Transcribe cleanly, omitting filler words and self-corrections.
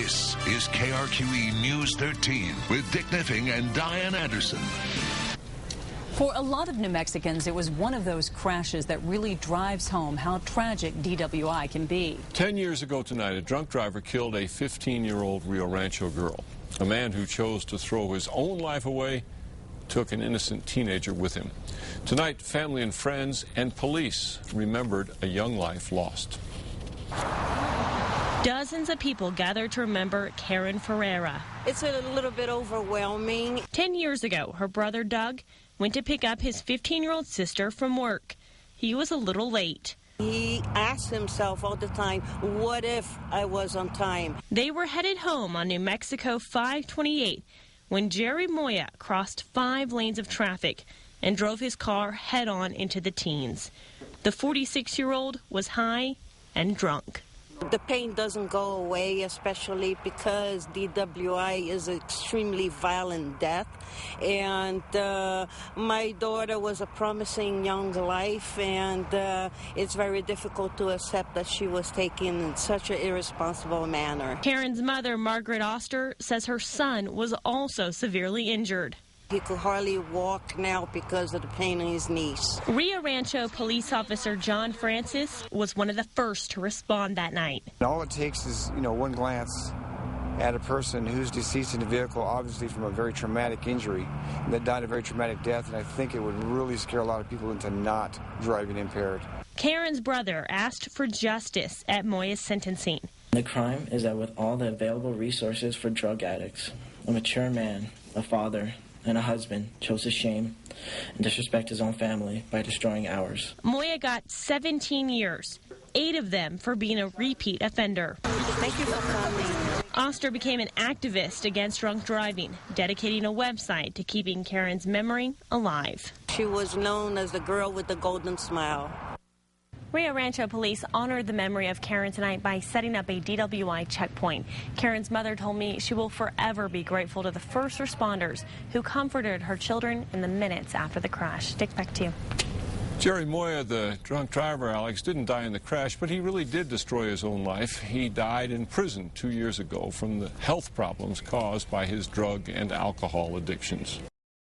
This is KRQE News 13 with Dick Niffing and Diane Anderson. For a lot of New Mexicans, it was one of those crashes that really drives home how tragic DWI can be. 10 years ago tonight, a drunk driver killed a 15-year-old Rio Rancho girl. A man who chose to throw his own life away took an innocent teenager with him. Tonight, family and friends and police remembered a young life lost. Dozens of people gathered to remember Karen Ferreira. It's a little bit overwhelming. 10 years ago, her brother Doug went to pick up his 15-year-old sister from work. He was a little late. He asked himself all the time, what if I was on time? They were headed home on New Mexico 528 when Jerry Moya crossed 5 lanes of traffic and drove his car head-on into the teens. The 46-year-old was high and drunk. The pain doesn't go away, especially because DWI is an extremely violent death. And my daughter was a promising young life, and it's very difficult to accept that she was taken in such an irresponsible manner. Karen's mother, Margaret Oster, says her son was also severely injured. He could hardly walk now because of the pain in his knees. Rio Rancho police officer John Francis was one of the first to respond that night. All it takes is, one glance at a person who's deceased in the vehicle, obviously from a very traumatic injury, and that died a very traumatic death, and I think it would really scare a lot of people into not driving impaired. Karen's brother asked for justice at Moya's sentencing. The crime is that with all the available resources for drug addicts, a mature man, a father, and a husband chose to shame and disrespect his own family by destroying ours. Moya got 17 years, 8 of them for being a repeat offender. Thank you for coming. Oster became an activist against drunk driving, dedicating a website to keeping Karen's memory alive. She was known as the girl with the golden smile. Rio Rancho police honored the memory of Karen tonight by setting up a DWI checkpoint. Karen's mother told me she will forever be grateful to the first responders who comforted her children in the minutes after the crash. Dick, back to you. Jerry Moya, the drunk driver, Alex, didn't die in the crash, but he really did destroy his own life. He died in prison 2 years ago from the health problems caused by his drug and alcohol addictions.